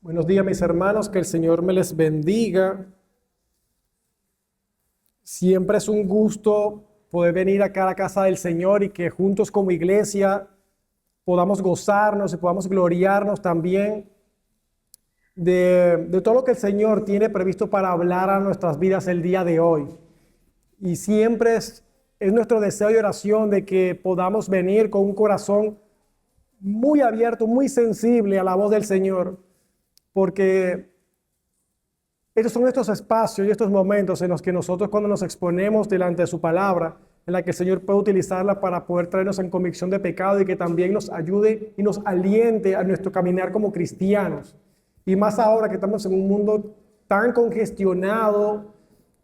Buenos días, mis hermanos, que el Señor me les bendiga. Siempre es un gusto poder venir acá a la casa del Señor y que juntos como iglesia podamos gozarnos y podamos gloriarnos también de todo lo que el Señor tiene previsto para hablar a nuestras vidas el día de hoy. Y siempre es nuestro deseo y oración de que podamos venir con un corazón muy abierto, muy sensible a la voz del Señor, porque estos son estos espacios y estos momentos en los que nosotros, cuando nos exponemos delante de su palabra, en la que el Señor puede utilizarla para poder traernos en convicción de pecado y que también nos ayude y nos aliente a nuestro caminar como cristianos. Y más ahora que estamos en un mundo tan congestionado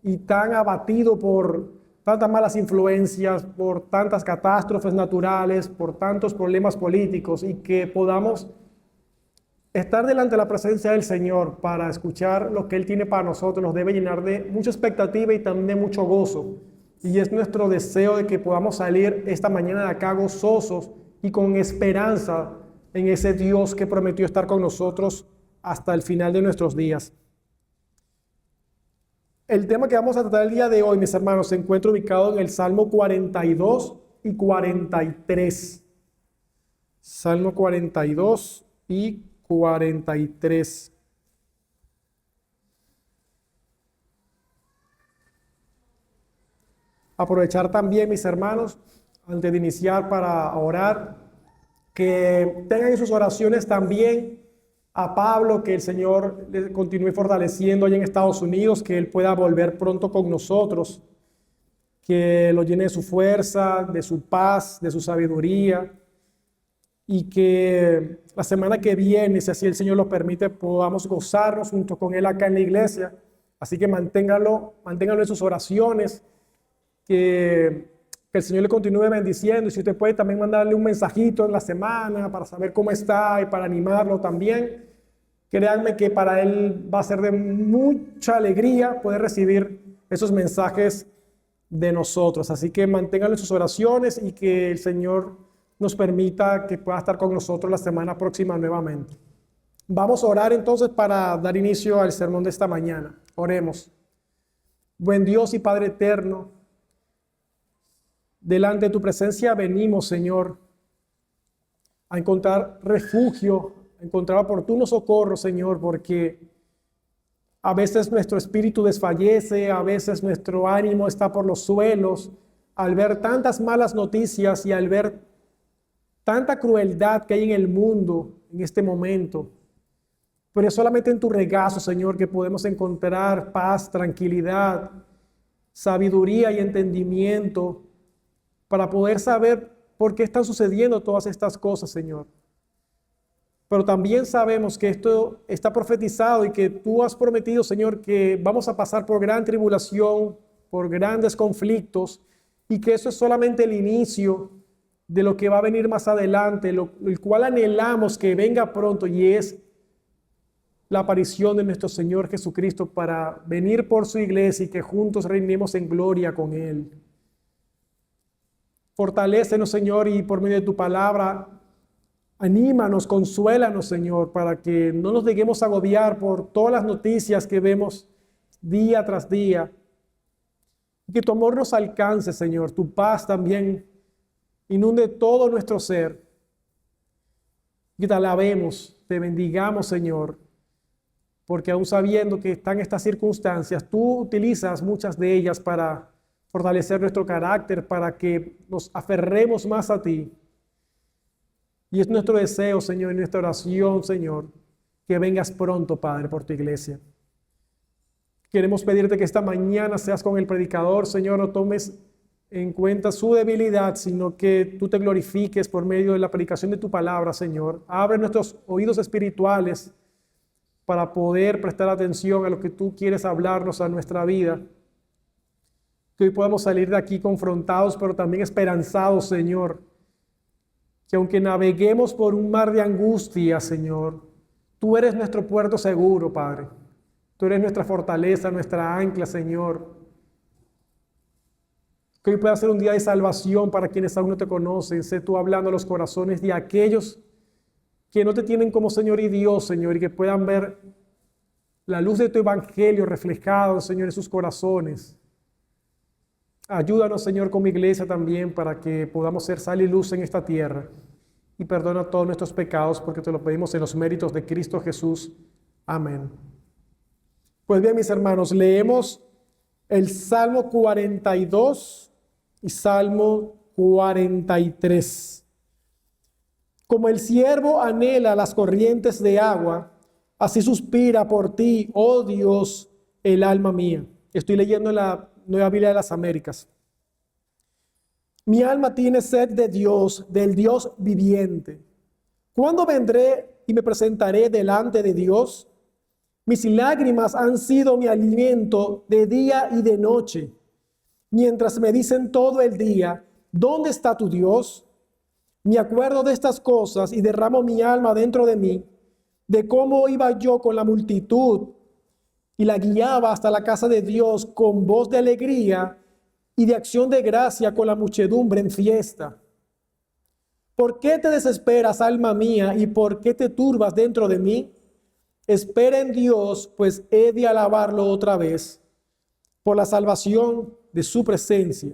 y tan abatido por tantas malas influencias, por tantas catástrofes naturales, por tantos problemas políticos, y que podamos estar delante de la presencia del Señor para escuchar lo que Él tiene para nosotros nos debe llenar de mucha expectativa y también de mucho gozo. Y es nuestro deseo de que podamos salir esta mañana de acá gozosos y con esperanza en ese Dios que prometió estar con nosotros hasta el final de nuestros días. El tema que vamos a tratar el día de hoy, mis hermanos, se encuentra ubicado en el Salmo 42 y 43. Salmo 42 y 43. Aprovechar también, mis hermanos, antes de iniciar para orar, que tengan en sus oraciones también a Pablo, que el Señor le continúe fortaleciendo allá en Estados Unidos, que Él pueda volver pronto con nosotros, que lo llene de su fuerza, de su paz, de su sabiduría, y que la semana que viene, si así el Señor lo permite, podamos gozarnos junto con Él acá en la iglesia. Así que manténganlo en sus oraciones, que el Señor le continúe bendiciendo. Y si usted puede también mandarle un mensajito en la semana para saber cómo está y para animarlo también, créanme que para Él va a ser de mucha alegría poder recibir esos mensajes de nosotros. Así que manténganlo en sus oraciones y que el Señor nos permita que pueda estar con nosotros la semana próxima nuevamente. Vamos a orar entonces para dar inicio al sermón de esta mañana. Oremos. Buen Dios y Padre eterno, delante de tu presencia venimos, Señor, a encontrar refugio, a encontrar oportuno socorro, Señor, porque a veces nuestro espíritu desfallece, a veces nuestro ánimo está por los suelos, al ver tantas malas noticias y al ver tanta crueldad que hay en el mundo en este momento. Pero es solamente en tu regazo, Señor, que podemos encontrar paz, tranquilidad, sabiduría y entendimiento para poder saber por qué están sucediendo todas estas cosas, Señor. Pero también sabemos que esto está profetizado y que tú has prometido, Señor, que vamos a pasar por gran tribulación, por grandes conflictos, y que eso es solamente el inicio de lo que va a venir más adelante, el cual anhelamos que venga pronto, y es la aparición de nuestro Señor Jesucristo para venir por su iglesia y que juntos reinemos en gloria con Él. Fortalécenos, Señor, y por medio de tu palabra, anímanos, consuélanos, Señor, para que no nos dejemos agobiar por todas las noticias que vemos día tras día. Que tu amor nos alcance, Señor, tu paz también inunde todo nuestro ser. Y te alabemos, te bendigamos, Señor, porque aún sabiendo que están estas circunstancias, tú utilizas muchas de ellas para fortalecer nuestro carácter, para que nos aferremos más a ti. Y es nuestro deseo, Señor, y nuestra oración, Señor, que vengas pronto, Padre, por tu iglesia. Queremos pedirte que esta mañana seas con el predicador, Señor, no tomes en cuenta su debilidad, sino que tú te glorifiques por medio de la predicación de tu palabra, Señor. Abre nuestros oídos espirituales para poder prestar atención a lo que tú quieres hablarnos a nuestra vida. Que hoy podamos salir de aquí confrontados, pero también esperanzados, Señor. Que aunque naveguemos por un mar de angustia, Señor, tú eres nuestro puerto seguro, Padre. Tú eres nuestra fortaleza, nuestra ancla, Señor. Que hoy pueda ser un día de salvación para quienes aún no te conocen. Sé tú hablando a los corazones de aquellos que no te tienen como Señor y Dios, Señor, y que puedan ver la luz de tu evangelio reflejado, Señor, en sus corazones. Ayúdanos, Señor, como iglesia también para que podamos ser sal y luz en esta tierra. Y perdona todos nuestros pecados porque te lo pedimos en los méritos de Cristo Jesús. Amén. Pues bien, mis hermanos, leemos el Salmo 42 y Salmo 43. Como el ciervo anhela las corrientes de agua, así suspira por ti, oh Dios, el alma mía. Estoy leyendo la Nueva Biblia de las Américas. Mi alma tiene sed de Dios, del Dios viviente. ¿Cuándo vendré y me presentaré delante de Dios? Mis lágrimas han sido mi alimento de día y de noche, mientras me dicen todo el día, ¿dónde está tu Dios? Me acuerdo de estas cosas y derramo mi alma dentro de mí, de cómo iba yo con la multitud y la guiaba hasta la casa de Dios con voz de alegría y de acción de gracia con la muchedumbre en fiesta. ¿Por qué te desesperas, alma mía, y por qué te turbas dentro de mí? Espera en Dios, pues he de alabarlo otra vez por la salvación de su presencia.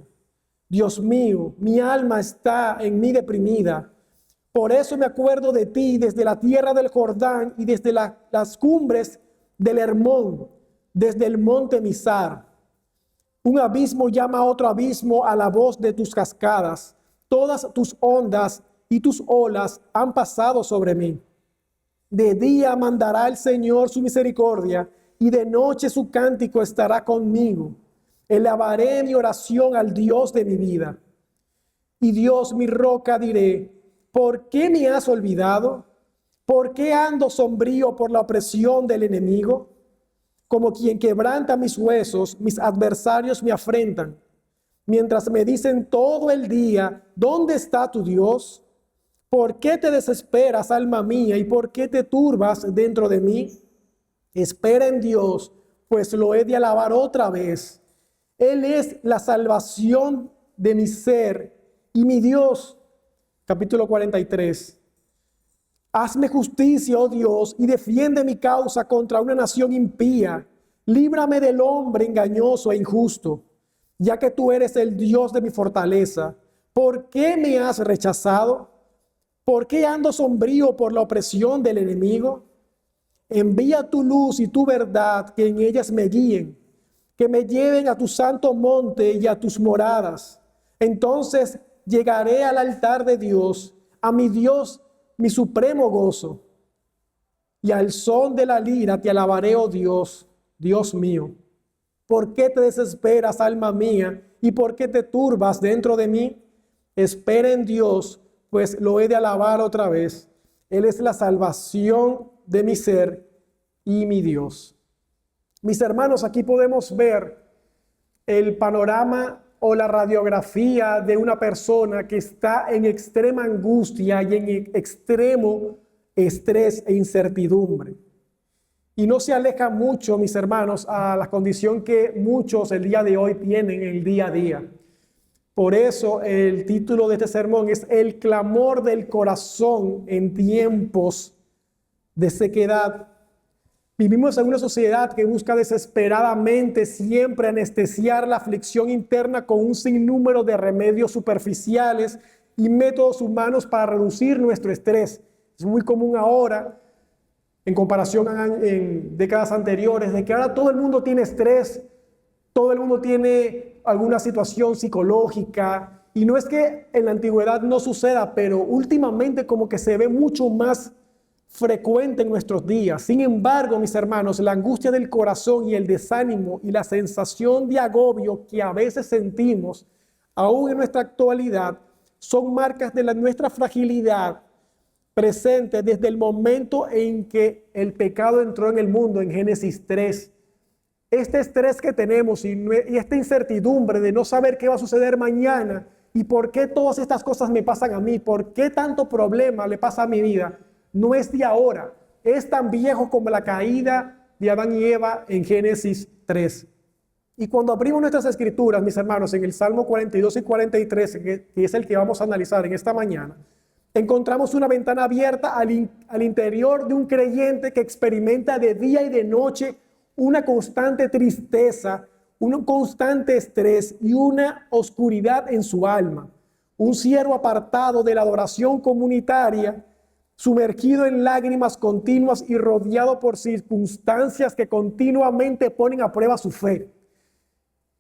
Dios mío, mi alma está en mí deprimida. Por eso me acuerdo de ti desde la tierra del Jordán y desde las cumbres del Hermón, desde el monte Mizar. Un abismo llama a otro abismo a la voz de tus cascadas. Todas tus ondas y tus olas han pasado sobre mí. De día mandará el Señor su misericordia y de noche su cántico estará conmigo. Elevaré mi oración al Dios de mi vida. Y Dios, mi roca, diré, ¿por qué me has olvidado? ¿Por qué ando sombrío por la opresión del enemigo? Como quien quebranta mis huesos, mis adversarios me afrentan. Mientras me dicen todo el día, ¿dónde está tu Dios? ¿Por qué te desesperas, alma mía, y por qué te turbas dentro de mí? Espera en Dios, pues lo he de alabar otra vez. Él es la salvación de mi ser y mi Dios. Capítulo 43. Hazme justicia, oh Dios, y defiende mi causa contra una nación impía. Líbrame del hombre engañoso e injusto, ya que tú eres el Dios de mi fortaleza. ¿Por qué me has rechazado? ¿Por qué ando sombrío por la opresión del enemigo? Envía tu luz y tu verdad, que en ellas me guíen, que me lleven a tu santo monte y a tus moradas. Entonces llegaré al altar de Dios, a mi Dios, mi supremo gozo. Y al son de la lira te alabaré, oh Dios, Dios mío. ¿Por qué te desesperas, alma mía? ¿Y por qué te turbas dentro de mí? Espera en Dios, pues lo he de alabar otra vez. Él es la salvación de mi ser y mi Dios. Mis hermanos, aquí podemos ver el panorama o la radiografía de una persona que está en extrema angustia y en extremo estrés e incertidumbre. Y no se aleja mucho, mis hermanos, a la condición que muchos el día de hoy tienen el día a día. Por eso el título de este sermón es El clamor del corazón en tiempos de sequedad. Vivimos en una sociedad que busca desesperadamente siempre anestesiar la aflicción interna con un sinnúmero de remedios superficiales y métodos humanos para reducir nuestro estrés. Es muy común ahora, en comparación en décadas anteriores, de que ahora todo el mundo tiene estrés, todo el mundo tiene alguna situación psicológica. Y no es que en la antigüedad no suceda, pero últimamente como que se ve mucho más frecuente en nuestros días. Sin embargo, mis hermanos, la angustia del corazón y el desánimo y la sensación de agobio que a veces sentimos, aún en nuestra actualidad, son marcas de nuestra fragilidad presente desde el momento en que el pecado entró en el mundo, en Génesis 3. Este estrés que tenemos y esta incertidumbre de no saber qué va a suceder mañana y por qué todas estas cosas me pasan a mí, por qué tanto problema le pasa a mi vida, no es de ahora, es tan viejo como la caída de Adán y Eva en Génesis 3. Y cuando abrimos nuestras escrituras, mis hermanos, en el Salmo 42 y 43, que es el que vamos a analizar en esta mañana, Encontramos una ventana abierta al interior de un creyente que experimenta de día y de noche una constante tristeza, un constante estrés y una oscuridad en su alma. Un siervo apartado de la adoración comunitaria, sumergido en lágrimas continuas y rodeado por circunstancias que continuamente ponen a prueba su fe.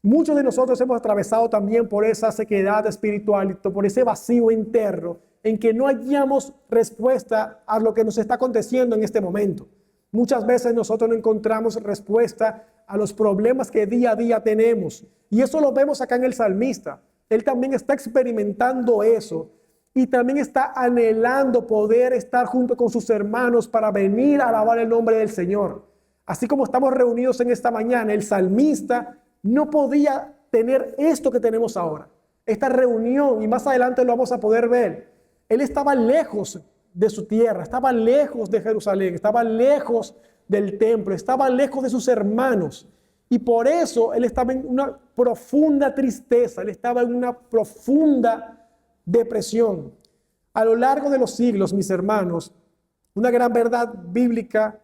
Muchos de nosotros hemos atravesado también por esa sequedad espiritual, por ese vacío interno en que no hallamos respuesta a lo que nos está aconteciendo en este momento. Muchas veces nosotros no encontramos respuesta a los problemas que día a día tenemos. Y eso lo vemos acá en el salmista. Él también está experimentando eso y también está anhelando poder estar junto con sus hermanos para venir a alabar el nombre del Señor. Así como estamos reunidos en esta mañana, el salmista no podía tener esto que tenemos ahora, esta reunión, y más adelante lo vamos a poder ver. Él estaba lejos de su tierra, estaba lejos de Jerusalén, estaba lejos del templo, estaba lejos de sus hermanos. Y por eso él estaba en una profunda tristeza, él estaba en una profunda depresión. A lo largo de los siglos, mis hermanos, una gran verdad bíblica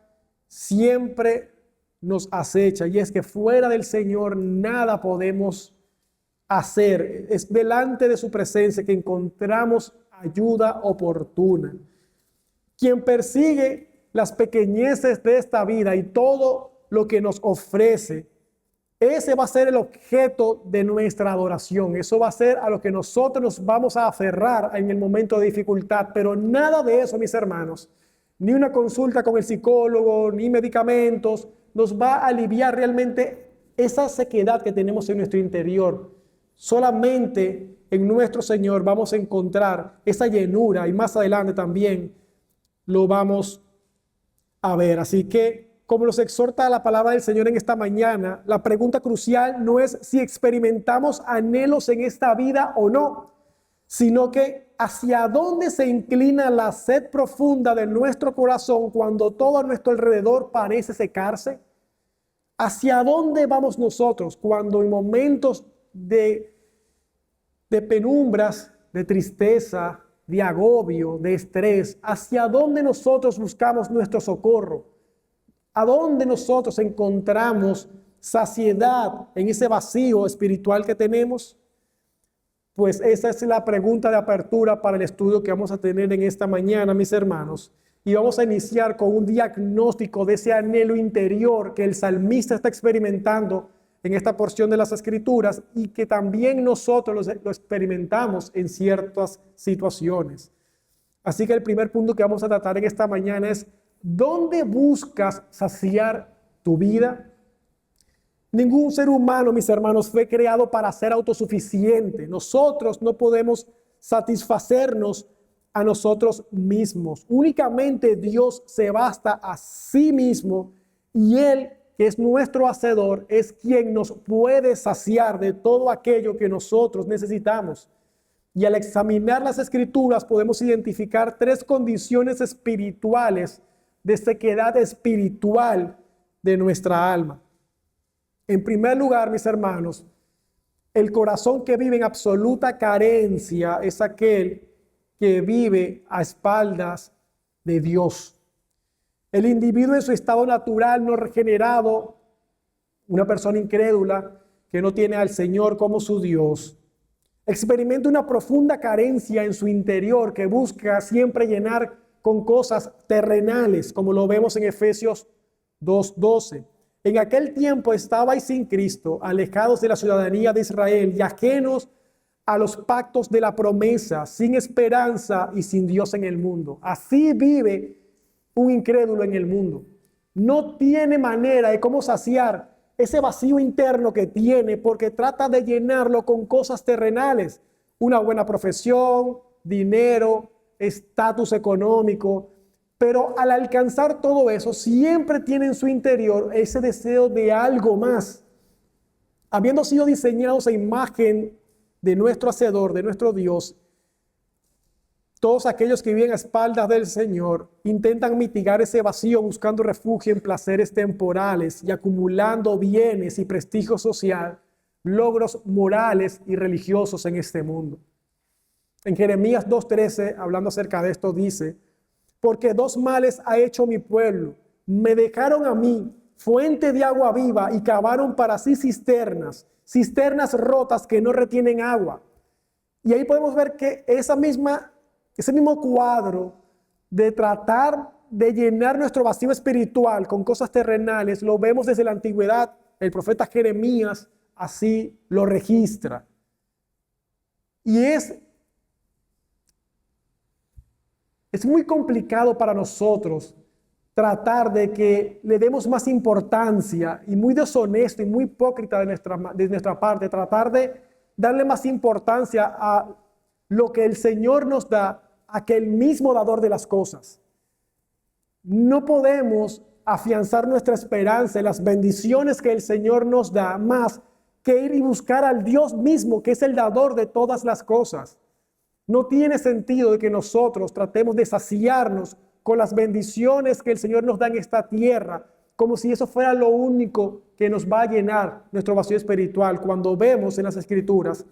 siempre nos acecha, y es que fuera del Señor nada podemos hacer. Es delante de su presencia que encontramos ayuda oportuna. Quien persigue las pequeñeces de esta vida y todo lo que nos ofrece, ese va a ser el objeto de nuestra adoración. Eso va a ser a lo que nosotros nos vamos a aferrar en el momento de dificultad. Pero nada de eso, mis hermanos, ni una consulta con el psicólogo, ni medicamentos, nos va a aliviar realmente esa sequedad que tenemos en nuestro interior. Solamente en nuestro Señor vamos a encontrar esa llenura, y más adelante también lo vamos a ver. Así que, como nos exhorta la palabra del Señor en esta mañana, la pregunta crucial no es si experimentamos anhelos en esta vida o no, sino que hacia dónde se inclina la sed profunda de nuestro corazón cuando todo a nuestro alrededor parece secarse. ¿Hacia dónde vamos nosotros cuando en momentos de penumbras, de tristeza, de agobio, de estrés, hacia dónde nosotros buscamos nuestro socorro? ¿A dónde nosotros encontramos saciedad en ese vacío espiritual que tenemos? Pues esa es la pregunta de apertura para el estudio que vamos a tener en esta mañana, mis hermanos. Y vamos a iniciar con un diagnóstico de ese anhelo interior que el salmista está experimentando en esta porción de las Escrituras y que también nosotros lo experimentamos en ciertas situaciones. Así que el primer punto que vamos a tratar en esta mañana es: ¿dónde buscas saciar tu vida? Ningún ser humano, mis hermanos, fue creado para ser autosuficiente. Nosotros no podemos satisfacernos a nosotros mismos. Únicamente Dios se basta a sí mismo, y Él, que es nuestro hacedor, es quien nos puede saciar de todo aquello que nosotros necesitamos. Y al examinar las Escrituras podemos identificar tres condiciones espirituales de sequedad espiritual de nuestra alma. En primer lugar, mis hermanos, el corazón que vive en absoluta carencia es aquel que vive a espaldas de Dios. El individuo en su estado natural no regenerado, una persona incrédula que no tiene al Señor como su Dios, experimenta una profunda carencia en su interior que busca siempre llenar con cosas terrenales, como lo vemos en Efesios 2:12. En aquel tiempo estabais sin Cristo, alejados de la ciudadanía de Israel y ajenos a los pactos de la promesa, sin esperanza y sin Dios en el mundo. Así vive un incrédulo en el mundo. No tiene manera de cómo saciar ese vacío interno que tiene, porque trata de llenarlo con cosas terrenales: una buena profesión, dinero, estatus económico. Pero al alcanzar todo eso, siempre tiene en su interior ese deseo de algo más. Habiendo sido diseñados a imagen de nuestro Hacedor, de nuestro Dios, todos aquellos que viven a espaldas del Señor intentan mitigar ese vacío buscando refugio en placeres temporales y acumulando bienes y prestigio social, logros morales y religiosos en este mundo. En Jeremías 2:13, hablando acerca de esto, dice: porque dos males ha hecho mi pueblo. Me dejaron a mí fuente de agua viva y cavaron para sí cisternas, cisternas rotas que no retienen agua. Y ahí podemos ver que ese mismo cuadro de tratar de llenar nuestro vacío espiritual con cosas terrenales, lo vemos desde la antigüedad. El profeta Jeremías así lo registra. Y es muy complicado para nosotros tratar de que le demos más importancia, y muy deshonesto y muy hipócrita de nuestra parte, tratar de darle más importancia a lo que el Señor nos da, a que el mismo dador de las cosas. No podemos afianzar nuestra esperanza en las bendiciones que el Señor nos da más que ir y buscar al Dios mismo, que es el dador de todas las cosas. No tiene sentido de que nosotros tratemos de saciarnos con las bendiciones que el Señor nos da en esta tierra, como si eso fuera lo único que nos va a llenar nuestro vacío espiritual, cuando vemos en las Escrituras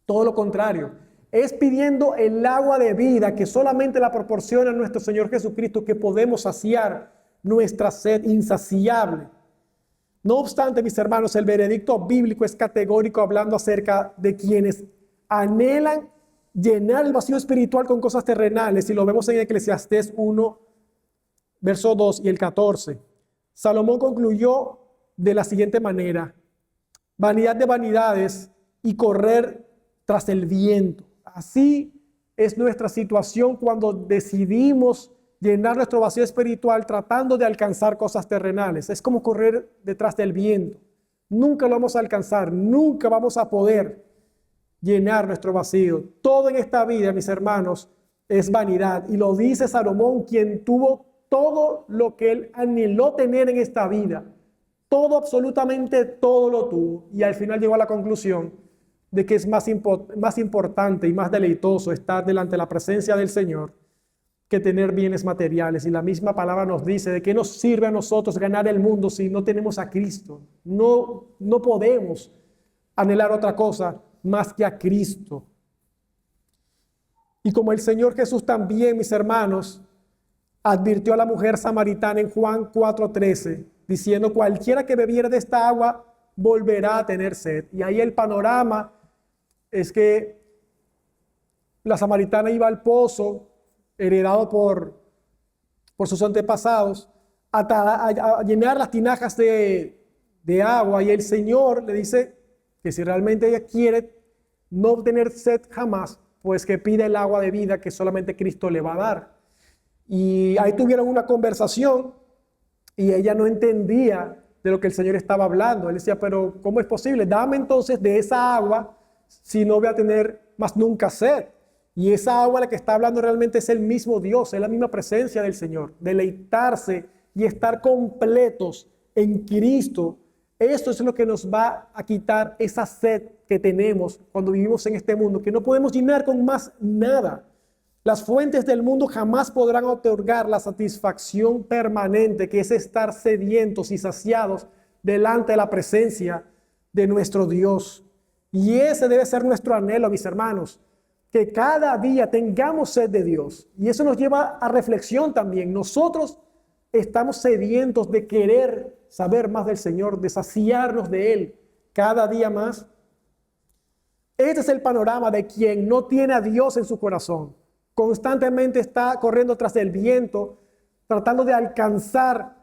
todo lo contrario. Es pidiendo el agua de vida que solamente la proporciona nuestro Señor Jesucristo que podemos saciar nuestra sed insaciable. No obstante, mis hermanos, el veredicto bíblico es categórico hablando acerca de quienes anhelan llenar el vacío espiritual con cosas terrenales, y lo vemos en Eclesiastés 1, verso 2 y el 14. Salomón concluyó de la siguiente manera: vanidad de vanidades y correr tras el viento. Así es nuestra situación cuando decidimos llenar nuestro vacío espiritual tratando de alcanzar cosas terrenales. Es como correr detrás del viento. Nunca lo vamos a alcanzar, nunca vamos a poder llenar nuestro vacío. Todo en esta vida, mis hermanos, es vanidad. Y lo dice Salomón, quien tuvo todo lo que él anheló tener en esta vida. Todo, absolutamente todo lo tuvo. Y al final llegó a la conclusión de que es más importante y más deleitoso estar delante de la presencia del Señor que tener bienes materiales. Y la misma palabra nos dice: ¿de qué nos sirve a nosotros ganar el mundo si no tenemos a Cristo? No podemos anhelar otra cosa más que a Cristo. Y como el Señor Jesús también, mis hermanos, advirtió a la mujer samaritana en Juan 4:13, diciendo: cualquiera que bebiera de esta agua volverá a tener sed. Y ahí el panorama es que la samaritana iba al pozo heredado por sus antepasados a llenar las tinajas de agua, y el Señor le dice que si realmente ella quiere no tener sed jamás, pues que pida el agua de vida que solamente Cristo le va a dar. Y ahí tuvieron una conversación y ella no entendía de lo que el Señor estaba hablando. Él decía: pero ¿cómo es posible? Dame entonces de esa agua si no voy a tener más nunca sed. Y esa agua, la que está hablando realmente es el mismo Dios, es la misma presencia del Señor. Deleitarse y estar completos en Cristo, esto es lo que nos va a quitar esa sed que tenemos cuando vivimos en este mundo, que no podemos llenar con más nada. Las fuentes del mundo jamás podrán otorgar la satisfacción permanente que es estar sedientos y saciados delante de la presencia de nuestro Dios. Y ese debe ser nuestro anhelo, mis hermanos, que cada día tengamos sed de Dios. Y eso nos lleva a reflexión también. Nosotros estamos sedientos de querer saber más del Señor, de saciarnos de Él cada día más. Este es el panorama de quien no tiene a Dios en su corazón. Constantemente está corriendo tras el viento, tratando de alcanzar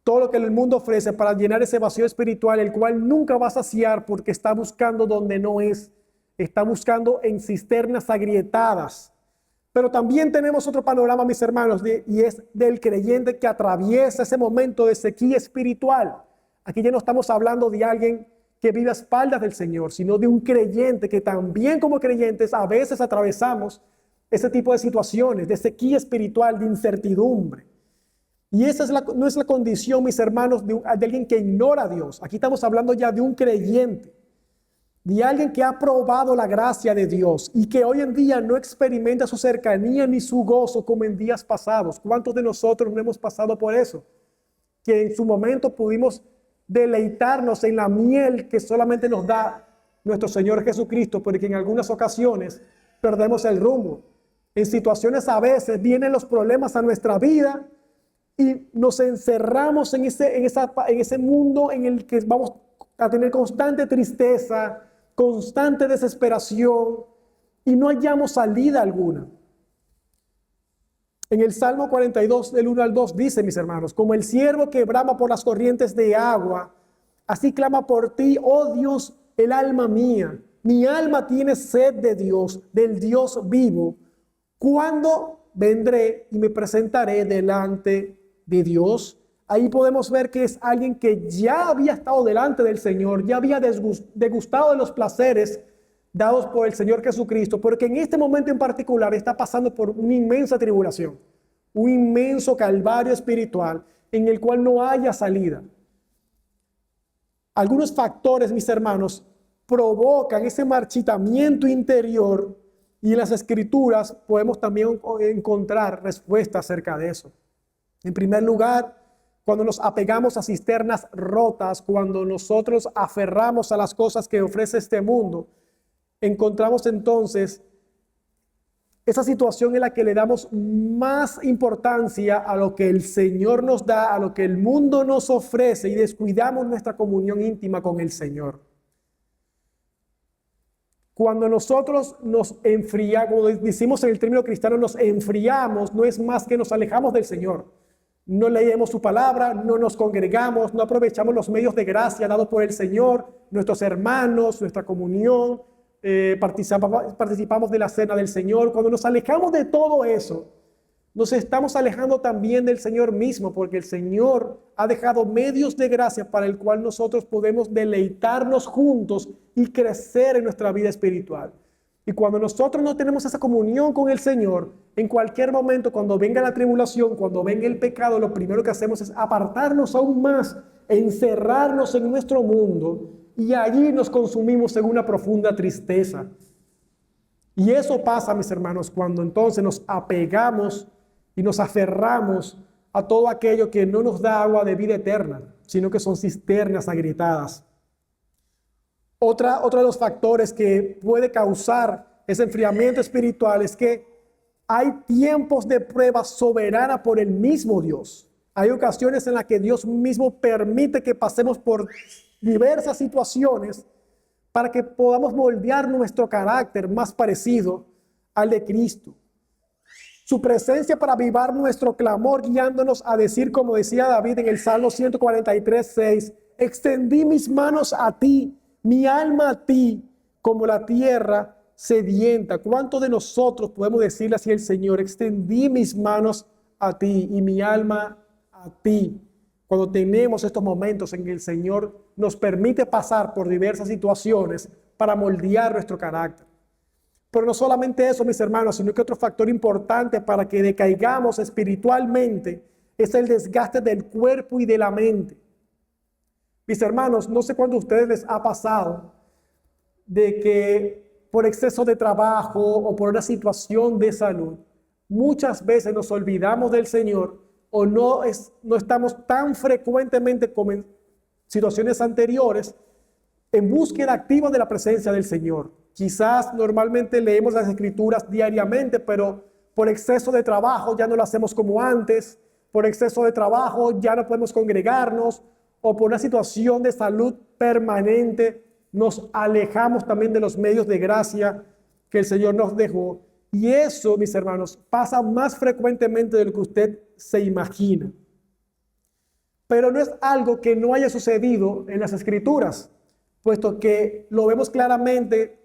todo lo que el mundo ofrece para llenar ese vacío espiritual, el cual nunca va a saciar porque está buscando donde no es. Está buscando en cisternas agrietadas. Pero también tenemos otro panorama, mis hermanos, y es del creyente que atraviesa ese momento de sequía espiritual. Aquí ya no estamos hablando de alguien que vive a espaldas del Señor, sino de un creyente que también, como creyentes, a veces atravesamos ese tipo de situaciones de sequía espiritual, de incertidumbre. Y esa no es la condición, mis hermanos, de alguien que ignora a Dios. Aquí estamos hablando ya de un creyente, de alguien que ha probado la gracia de Dios y que hoy en día no experimenta su cercanía ni su gozo como en días pasados. ¿Cuántos de nosotros no hemos pasado por eso? Que en su momento pudimos deleitarnos en la miel que solamente nos da nuestro Señor Jesucristo, porque en algunas ocasiones perdemos el rumbo. En situaciones a veces vienen los problemas a nuestra vida y nos encerramos en ese mundo en el que vamos a tener constante tristeza, constante desesperación y no hallamos salida alguna. En el Salmo 42, del 1 al 2, dice, mis hermanos, como el ciervo que brama por las corrientes de agua, así clama por ti, oh Dios, el alma mía. Mi alma tiene sed de Dios, del Dios vivo. ¿Cuándo vendré y me presentaré delante de Dios? Ahí podemos ver que es alguien que ya había estado delante del Señor, ya había degustado de los placeres dados por el Señor Jesucristo, porque en este momento en particular está pasando por una inmensa tribulación, un inmenso calvario espiritual en el cual no haya salida. Algunos factores, mis hermanos, provocan ese marchitamiento interior y en las Escrituras podemos también encontrar respuestas acerca de eso. En primer lugar, cuando nos apegamos a cisternas rotas, cuando nosotros aferramos a las cosas que ofrece este mundo, encontramos entonces esa situación en la que le damos más importancia a lo que el Señor nos da, a lo que el mundo nos ofrece y descuidamos nuestra comunión íntima con el Señor. Cuando nosotros nos enfriamos, como decimos en el término cristiano, nos enfriamos, no es más que nos alejamos del Señor. No leemos su palabra, no nos congregamos, no aprovechamos los medios de gracia dados por el Señor, nuestros hermanos, nuestra comunión, participamos de la cena del Señor. Cuando nos alejamos de todo eso, nos estamos alejando también del Señor mismo, porque el Señor ha dejado medios de gracia para el cual nosotros podemos deleitarnos juntos y crecer en nuestra vida espiritual. Y cuando nosotros no tenemos esa comunión con el Señor, en cualquier momento, cuando venga la tribulación, cuando venga el pecado, lo primero que hacemos es apartarnos aún más, encerrarnos en nuestro mundo, y allí nos consumimos en una profunda tristeza. Y eso pasa, mis hermanos, cuando entonces nos apegamos y nos aferramos a todo aquello que no nos da agua de vida eterna, sino que son cisternas agrietadas. Otro de los factores que puede causar ese enfriamiento espiritual es que hay tiempos de prueba soberana por el mismo Dios. Hay ocasiones en las que Dios mismo permite que pasemos por diversas situaciones para que podamos moldear nuestro carácter más parecido al de Cristo. Su presencia para avivar nuestro clamor, guiándonos a decir, como decía David en el Salmo 143:6, extendí mis manos a ti, mi alma a ti, como la tierra sedienta. ¿Cuántos de nosotros podemos decirle así al Señor? Extendí mis manos a ti y mi alma a ti. Cuando tenemos estos momentos en que el Señor nos permite pasar por diversas situaciones para moldear nuestro carácter. Pero no solamente eso, mis hermanos, sino que otro factor importante para que decaigamos espiritualmente es el desgaste del cuerpo y de la mente. Mis hermanos, no sé cuándo a ustedes les ha pasado de que por exceso de trabajo o por una situación de salud, muchas veces nos olvidamos del Señor o no estamos tan frecuentemente como en situaciones anteriores en búsqueda activa de la presencia del Señor. Quizás normalmente leemos las Escrituras diariamente, pero por exceso de trabajo ya no lo hacemos como antes, por exceso de trabajo ya no podemos congregarnos, o por una situación de salud permanente nos alejamos también de los medios de gracia que el Señor nos dejó. Y eso, mis hermanos, pasa más frecuentemente de lo que usted se imagina. Pero no es algo que no haya sucedido en las Escrituras, puesto que lo vemos claramente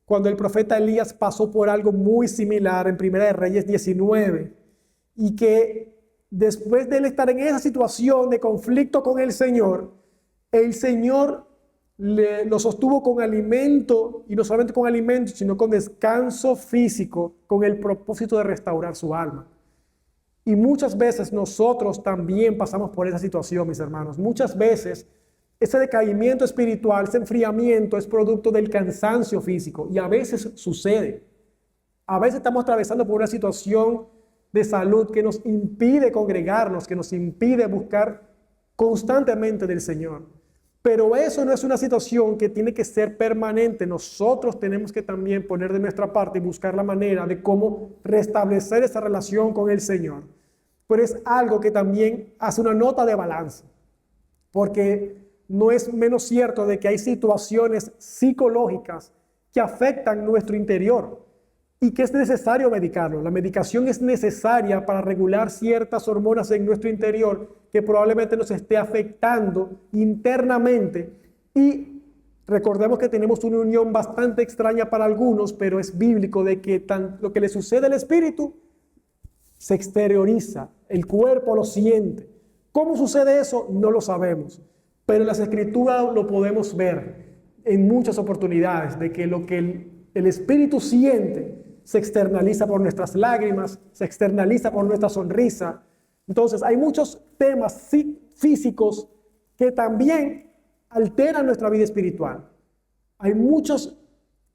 cuando el profeta Elías pasó por algo muy similar en Primera de Reyes 19, y que después de él estar en esa situación de conflicto con el Señor lo sostuvo con alimento, y no solamente con alimento, sino con descanso físico, con el propósito de restaurar su alma. Y muchas veces nosotros también pasamos por esa situación, mis hermanos. Muchas veces ese decaimiento espiritual, ese enfriamiento es producto del cansancio físico, y a veces sucede. A veces estamos atravesando por una situación de salud que nos impide congregarnos, que nos impide buscar constantemente del Señor. Pero eso no es una situación que tiene que ser permanente. Nosotros tenemos que también poner de nuestra parte y buscar la manera de cómo restablecer esa relación con el Señor. Pero es algo que también hace una nota de balance, porque no es menos cierto de que hay situaciones psicológicas que afectan nuestro interior y que es necesario medicarlo. La medicación es necesaria para regular ciertas hormonas en nuestro interior que probablemente nos esté afectando internamente. Y recordemos que tenemos una unión bastante extraña para algunos, pero es bíblico de que lo que le sucede al espíritu se exterioriza, el cuerpo lo siente. ¿Cómo sucede eso? No lo sabemos, pero en las escrituras lo podemos ver en muchas oportunidades, de que lo que el espíritu siente se externaliza por nuestras lágrimas, se externaliza por nuestra sonrisa. Entonces hay muchos temas físicos que también alteran nuestra vida espiritual. Hay muchos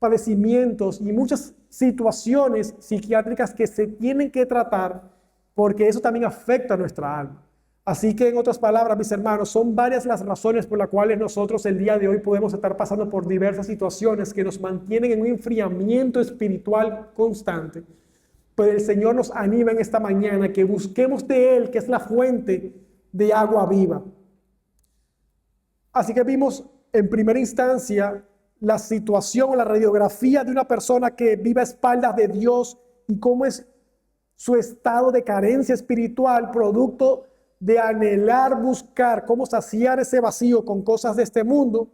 padecimientos y muchas situaciones psiquiátricas que se tienen que tratar porque eso también afecta a nuestra alma. Así que en otras palabras, mis hermanos, son varias las razones por las cuales nosotros el día de hoy podemos estar pasando por diversas situaciones que nos mantienen en un enfriamiento espiritual constante. Pero el Señor nos anima en esta mañana que busquemos de Él, que es la fuente de agua viva. Así que vimos en primera instancia la situación o la radiografía de una persona que vive a espaldas de Dios y cómo es su estado de carencia espiritual, producto de anhelar, buscar cómo saciar ese vacío con cosas de este mundo.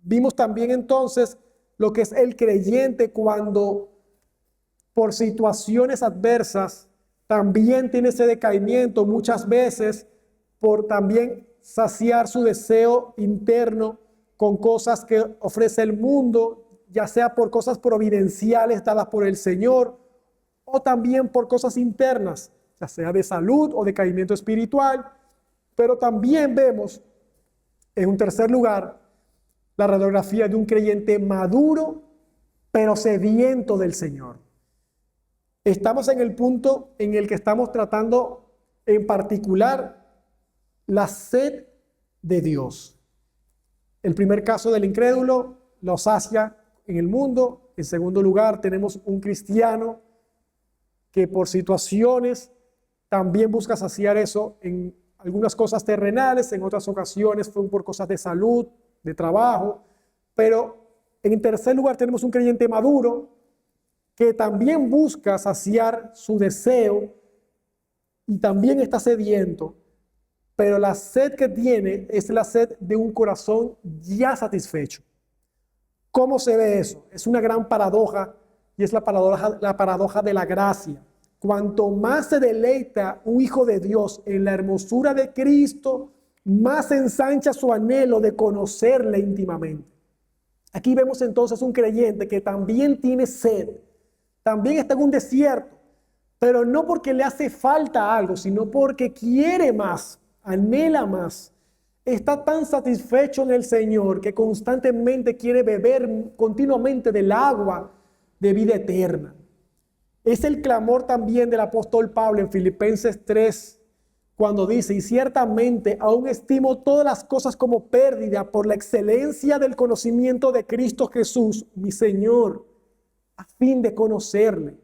Vimos también entonces lo que es el creyente cuando por situaciones adversas también tiene ese decaimiento, muchas veces por también saciar su deseo interno con cosas que ofrece el mundo, ya sea por cosas providenciales dadas por el Señor o también por cosas internas, ya sea de salud o decaimiento espiritual. Pero también vemos, en un tercer lugar, la radiografía de un creyente maduro, pero sediento del Señor. Estamos en el punto en el que estamos tratando en particular la sed de Dios. El primer caso del incrédulo lo sacia en el mundo. En segundo lugar, tenemos un cristiano que por situaciones también busca saciar eso en algunas cosas terrenales, en otras ocasiones fue por cosas de salud, de trabajo. Pero en tercer lugar tenemos un creyente maduro que también busca saciar su deseo y también está sediento, pero la sed que tiene es la sed de un corazón ya satisfecho. ¿Cómo se ve eso? Es una gran paradoja y es la paradoja de la gracia. Cuanto más se deleita un hijo de Dios en la hermosura de Cristo, más ensancha su anhelo de conocerle íntimamente. Aquí vemos entonces un creyente que también tiene sed, también está en un desierto, pero no porque le hace falta algo, sino porque quiere más, anhela más. Está tan satisfecho en el Señor que constantemente quiere beber continuamente del agua de vida eterna. Es el clamor también del apóstol Pablo en Filipenses 3, cuando dice: y ciertamente aún estimo todas las cosas como pérdida por la excelencia del conocimiento de Cristo Jesús, mi Señor, a fin de conocerle.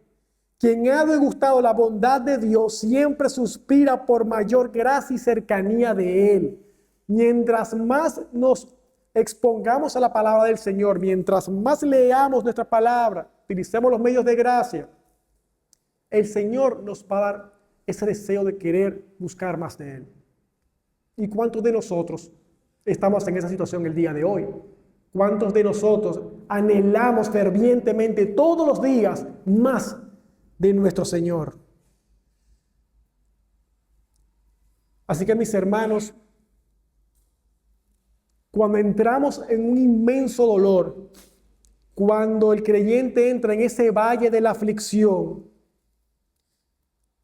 Quien ha degustado la bondad de Dios siempre suspira por mayor gracia y cercanía de Él. Mientras más nos expongamos a la palabra del Señor, mientras más leamos nuestra palabra, utilicemos los medios de gracia, el Señor nos va a dar ese deseo de querer buscar más de Él. ¿Y cuántos de nosotros estamos en esa situación el día de hoy? ¿Cuántos de nosotros anhelamos fervientemente todos los días más de nuestro Señor? Así que, mis hermanos, cuando entramos en un inmenso dolor, cuando el creyente entra en ese valle de la aflicción,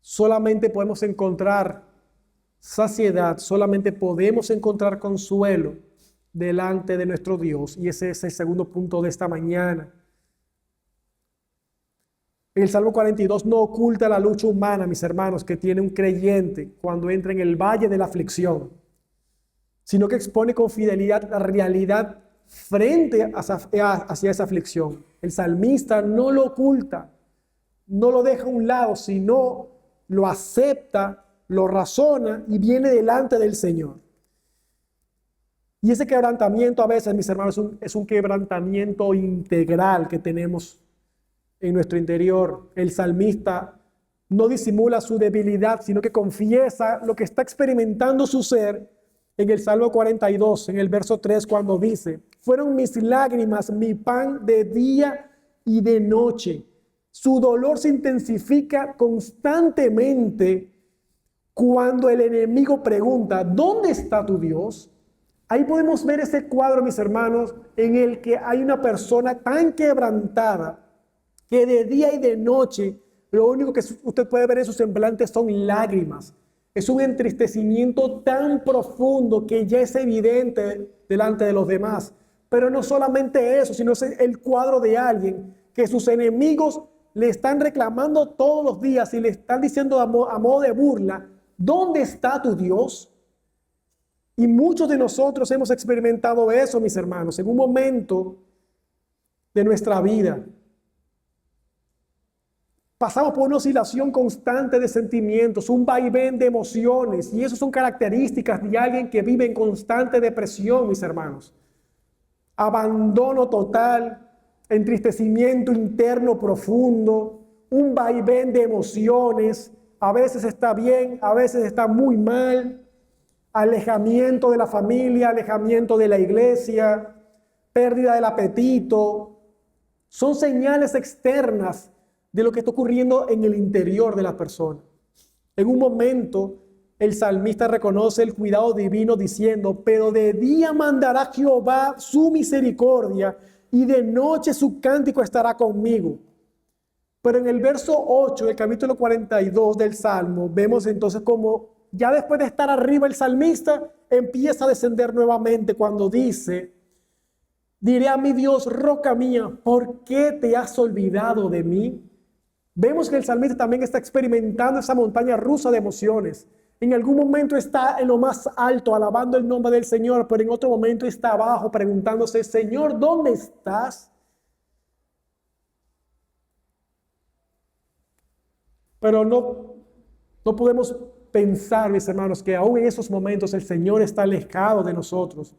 solamente podemos encontrar saciedad, solamente podemos encontrar consuelo delante de nuestro Dios. Y ese es el segundo punto de esta mañana. El Salmo 42 no oculta la lucha humana, mis hermanos, que tiene un creyente cuando entra en el valle de la aflicción. sino que expone con fidelidad la realidad frente hacia esa aflicción. El salmista no lo oculta, no lo deja a un lado, sino lo acepta, lo razona y viene delante del Señor. Y ese quebrantamiento a veces, mis hermanos, es un quebrantamiento integral que tenemos en nuestro interior. El salmista no disimula su debilidad, sino que confiesa lo que está experimentando su ser en el Salmo 42, en el verso 3, cuando dice: fueron mis lágrimas mi pan de día y de noche. Su dolor se intensifica constantemente cuando el enemigo pregunta: ¿dónde está tu Dios? Ahí podemos ver ese cuadro, mis hermanos, en el que hay una persona tan quebrantada que de día y de noche lo único que usted puede ver en su semblante son lágrimas. Es un entristecimiento tan profundo que ya es evidente delante de los demás. Pero no solamente eso, sino es el cuadro de alguien que sus enemigos le están reclamando todos los días y le están diciendo a modo de burla: ¿dónde está tu Dios? Y muchos de nosotros hemos experimentado eso, mis hermanos, en un momento de nuestra vida. Pasamos por una oscilación constante de sentimientos, un vaivén de emociones, y eso son características de alguien que vive en constante depresión, mis hermanos. Abandono total, entristecimiento interno profundo, un vaivén de emociones, a veces está bien, a veces está muy mal, alejamiento de la familia, alejamiento de la iglesia, pérdida del apetito. Son señales externas de lo que está ocurriendo en el interior de la persona. En un momento, el salmista reconoce el cuidado divino diciendo: pero de día mandará Jehová su misericordia y de noche su cántico estará conmigo. Pero en el verso 8 del capítulo 42 del Salmo, vemos entonces como ya después de estar arriba el salmista empieza a descender nuevamente cuando dice: diré a mi Dios, roca mía, ¿por qué te has olvidado de mí? Vemos que el salmista también está experimentando esa montaña rusa de emociones. En algún momento está en lo más alto, alabando el nombre del Señor, pero en otro momento está abajo, preguntándose: Señor, ¿dónde estás? Pero no podemos pensar, mis hermanos, que aún en esos momentos el Señor está alejado de nosotros.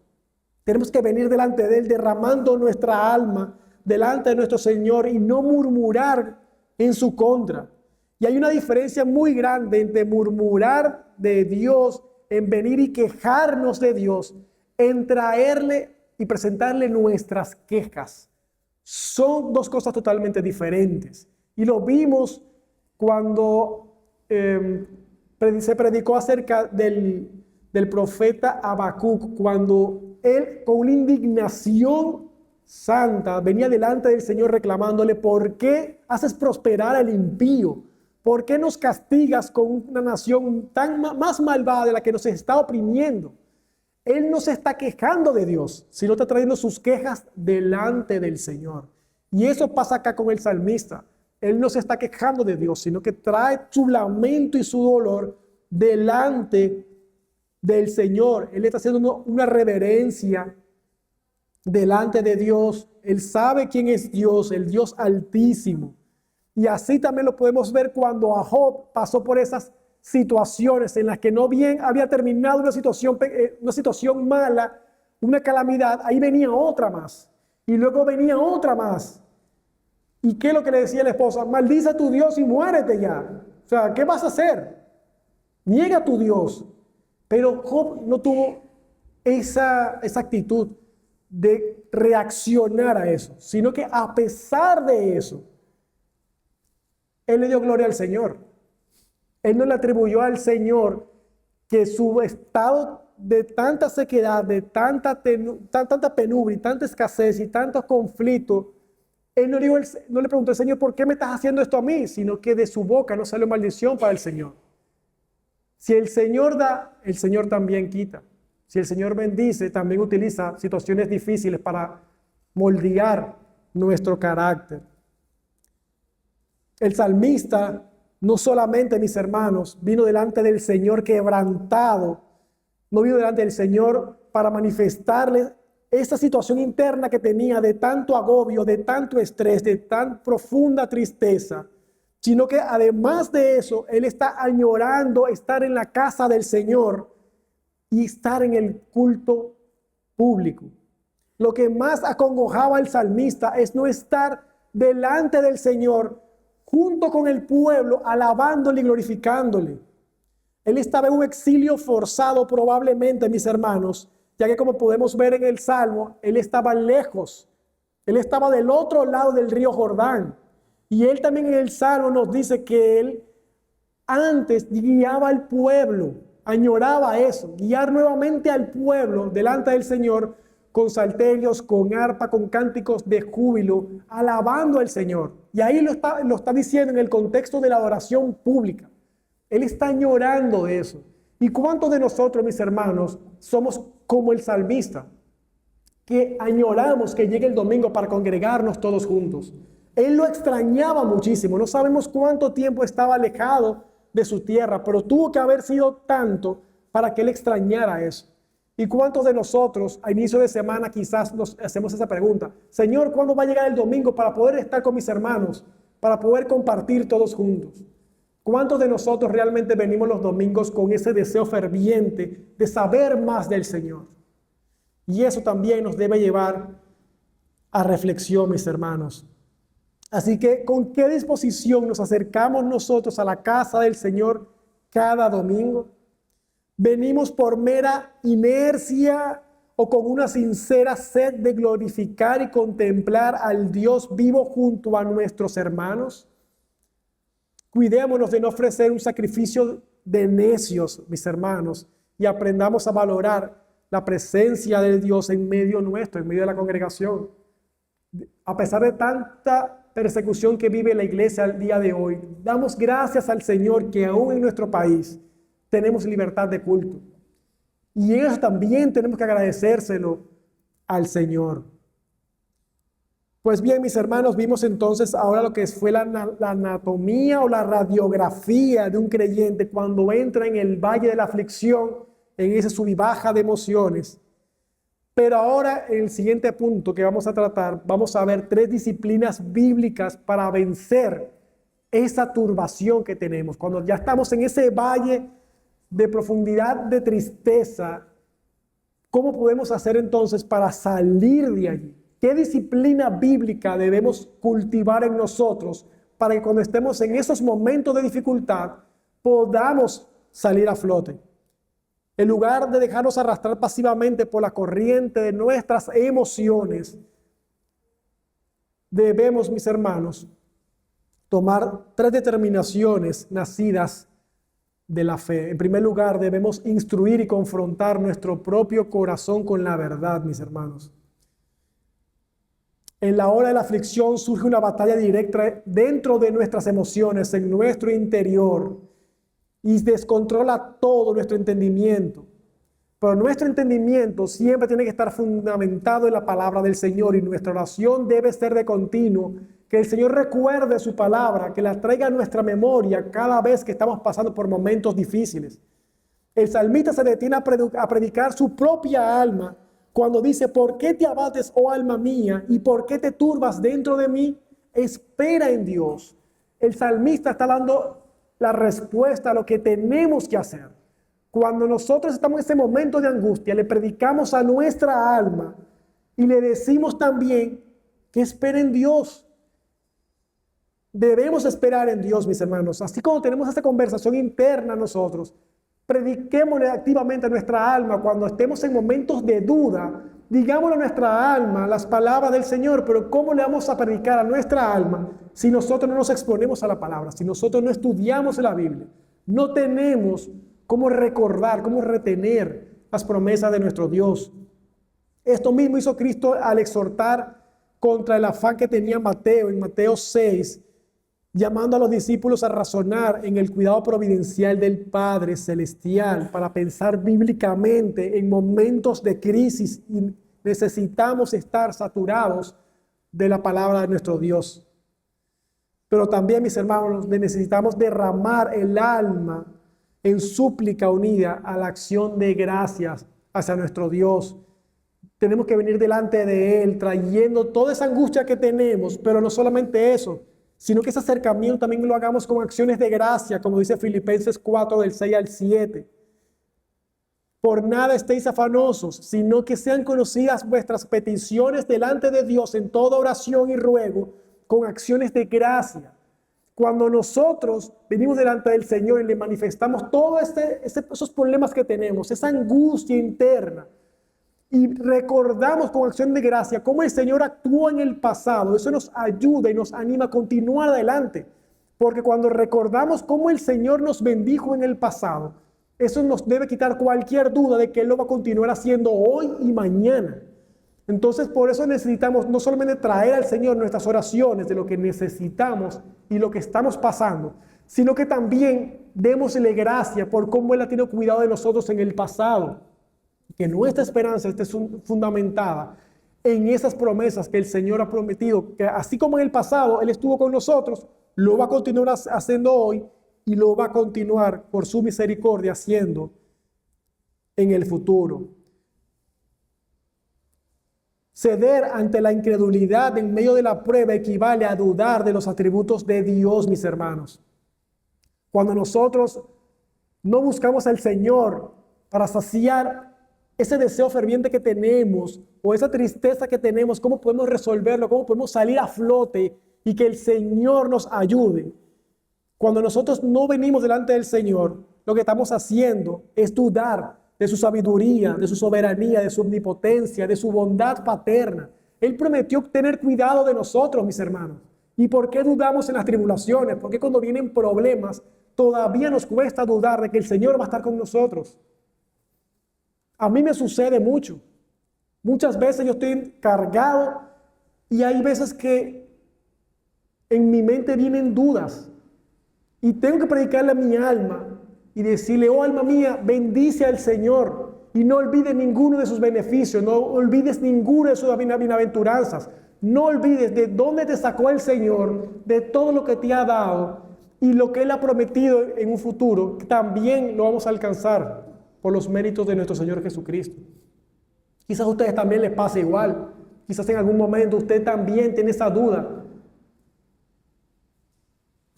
Tenemos que venir delante de Él derramando nuestra alma delante de nuestro Señor y no murmurar en su contra. Y hay una diferencia muy grande entre murmurar de Dios, en venir y quejarnos de Dios, en traerle y presentarle nuestras quejas. Son dos cosas totalmente diferentes. Y lo vimos cuando se predicó acerca del profeta Habacuc, cuando él con una indignación santa venía delante del Señor reclamándole: ¿por qué haces prosperar al impío? ¿Por qué nos castigas con una nación más malvada de la que nos está oprimiendo? Él no se está quejando de Dios, sino está trayendo sus quejas delante del Señor. Y eso pasa acá con el salmista. Él no se está quejando de Dios, sino que trae su lamento y su dolor delante del Señor. Él está haciendo una reverencia delante de Dios. Él sabe quién es Dios, el Dios altísimo. Y así también lo podemos ver cuando Job pasó por esas situaciones en las que no bien había terminado una situación mala, una calamidad, ahí venía otra más. Y luego venía otra más. ¿Y qué es lo que le decía la esposa? Maldice a tu Dios y muérete ya. O sea, ¿qué vas a hacer? Niega a tu Dios. Pero Job no tuvo esa actitud de reaccionar a eso, sino que a pesar de eso, él le dio gloria al Señor. Él no le atribuyó al Señor que su estado de tanta sequedad, de tanta penumbra y tanta escasez y tantos conflictos, él no le preguntó al Señor: ¿por qué me estás haciendo esto a mí? Sino que de su boca no salió maldición para el Señor. Si el Señor da, el Señor también quita. Si el Señor bendice, también utiliza situaciones difíciles para moldear nuestro carácter. El salmista no solamente, mis hermanos, vino delante del Señor quebrantado no vino delante del Señor para manifestarle esa situación interna que tenía de tanto agobio, de tanto estrés, de tan profunda tristeza, sino que además de eso, él está añorando estar en la casa del Señor y estar en el culto público. Lo que más acongojaba al salmista es no estar delante del Señor junto con el pueblo, alabándole y glorificándole. Él estaba en un exilio forzado probablemente, mis hermanos, ya que como podemos ver en el Salmo, él estaba lejos. Él estaba del otro lado del río Jordán. Y él también en el Salmo nos dice que él antes guiaba al pueblo, añoraba eso, guiar nuevamente al pueblo delante del Señor con salterios, con arpa, con cánticos de júbilo, alabando al Señor. Y ahí lo está diciendo en el contexto de la adoración pública. Él está añorando de eso. ¿Y cuántos de nosotros, mis hermanos, somos como el salmista, que añoramos que llegue el domingo para congregarnos todos juntos? Él lo extrañaba muchísimo. No sabemos cuánto tiempo estaba alejado de su tierra, pero tuvo que haber sido tanto para que él extrañara eso. ¿Y cuántos de nosotros a inicio de semana quizás nos hacemos esa pregunta? Señor, ¿cuándo va a llegar el domingo para poder estar con mis hermanos, para poder compartir todos juntos? ¿Cuántos de nosotros realmente venimos los domingos con ese deseo ferviente de saber más del Señor? Y eso también nos debe llevar a reflexión, mis hermanos. Así que, ¿con qué disposición nos acercamos nosotros a la casa del Señor cada domingo? ¿Venimos por mera inercia o con una sincera sed de glorificar y contemplar al Dios vivo junto a nuestros hermanos? Cuidémonos de no ofrecer un sacrificio de necios, mis hermanos, y aprendamos a valorar la presencia de Dios en medio nuestro, en medio de la congregación. A pesar de tanta persecución que vive la iglesia al día de hoy, damos gracias al Señor que aún en nuestro país tenemos libertad de culto. Y eso también tenemos que agradecérselo al Señor. Pues bien, mis hermanos, vimos entonces ahora lo que fue la anatomía o la radiografía de un creyente cuando entra en el valle de la aflicción, en ese sub y baja de emociones. Pero ahora, en el siguiente punto que vamos a tratar, vamos a ver 3 disciplinas bíblicas para vencer esa turbación que tenemos. Cuando ya estamos en ese valle de profundidad de tristeza, ¿cómo podemos hacer entonces para salir de allí? ¿Qué disciplina bíblica debemos cultivar en nosotros para que cuando estemos en esos momentos de dificultad podamos salir a flote? En lugar de dejarnos arrastrar pasivamente por la corriente de nuestras emociones, debemos, mis hermanos, tomar 3 determinaciones nacidas de la fe. En primer lugar, debemos instruir y confrontar nuestro propio corazón con la verdad, mis hermanos. En la hora de la aflicción surge una batalla directa dentro de nuestras emociones, en nuestro interior, y descontrola todo nuestro entendimiento. Pero nuestro entendimiento siempre tiene que estar fundamentado en la palabra del Señor, y nuestra oración debe ser de continuo, que el Señor recuerde su palabra, que la traiga a nuestra memoria cada vez que estamos pasando por momentos difíciles. El salmista se detiene a predicar su propia alma cuando dice: ¿por qué te abates, oh alma mía? ¿Y por qué te turbas dentro de mí? Espera en Dios. El salmista está dando la respuesta a lo que tenemos que hacer. Cuando nosotros estamos en ese momento de angustia, le predicamos a nuestra alma y le decimos también que espere en Dios. Debemos esperar en Dios, mis hermanos. Así como tenemos esta conversación interna nosotros, prediquémosle activamente a nuestra alma cuando estemos en momentos de duda. Digámosle a nuestra alma las palabras del Señor, pero ¿cómo le vamos a predicar a nuestra alma si nosotros no nos exponemos a la palabra? Si nosotros no estudiamos la Biblia, no tenemos cómo recordar, cómo retener las promesas de nuestro Dios. Esto mismo hizo Cristo al exhortar contra el afán que tenía Mateo en Mateo 6, llamando a los discípulos a razonar en el cuidado providencial del Padre Celestial para pensar bíblicamente en momentos de crisis, y necesitamos estar saturados de la palabra de nuestro Dios. Pero también, mis hermanos, necesitamos derramar el alma en súplica unida a la acción de gracias hacia nuestro Dios. Tenemos que venir delante de Él trayendo toda esa angustia que tenemos, pero no solamente eso, sino que ese acercamiento también lo hagamos con acciones de gracia, como dice Filipenses 4, del 6 al 7. Por nada estéis afanosos, sino que sean conocidas vuestras peticiones delante de Dios en toda oración y ruego, con acciones de gracia. Cuando nosotros venimos delante del Señor y le manifestamos todos esos problemas que tenemos, esa angustia interna, y recordamos con acción de gracia cómo el Señor actuó en el pasado, eso nos ayuda y nos anima a continuar adelante. Porque cuando recordamos cómo el Señor nos bendijo en el pasado, eso nos debe quitar cualquier duda de que Él lo va a continuar haciendo hoy y mañana. Entonces, por eso necesitamos no solamente traer al Señor nuestras oraciones de lo que necesitamos y lo que estamos pasando, sino que también démosle gracia por cómo Él ha tenido cuidado de nosotros en el pasado. Que nuestra esperanza esté fundamentada en esas promesas que el Señor ha prometido, que así como en el pasado Él estuvo con nosotros, lo va a continuar haciendo hoy y lo va a continuar por su misericordia haciendo en el futuro. Ceder ante la incredulidad en medio de la prueba equivale a dudar de los atributos de Dios, mis hermanos. Cuando nosotros no buscamos al Señor para saciar ese deseo ferviente que tenemos o esa tristeza que tenemos, ¿cómo podemos resolverlo? ¿Cómo podemos salir a flote y que el Señor nos ayude? Cuando nosotros no venimos delante del Señor, lo que estamos haciendo es dudar de su sabiduría, de su soberanía, de su omnipotencia, de su bondad paterna. Él prometió tener cuidado de nosotros, mis hermanos. ¿Y por qué dudamos en las tribulaciones? ¿Por qué cuando vienen problemas todavía nos cuesta dudar de que el Señor va a estar con nosotros? A mí me sucede mucho. Muchas veces yo estoy cargado y hay veces que en mi mente vienen dudas y tengo que predicarle a mi alma y decirle: oh alma mía, bendice al Señor y no olvides ninguno de sus beneficios, no olvides ninguno de sus bienaventuranzas, no olvides de dónde te sacó el Señor, de todo lo que te ha dado y lo que Él ha prometido en un futuro, también lo vamos a alcanzar por los méritos de nuestro Señor Jesucristo. Quizás a ustedes también les pase igual, quizás en algún momento usted también tiene esa duda.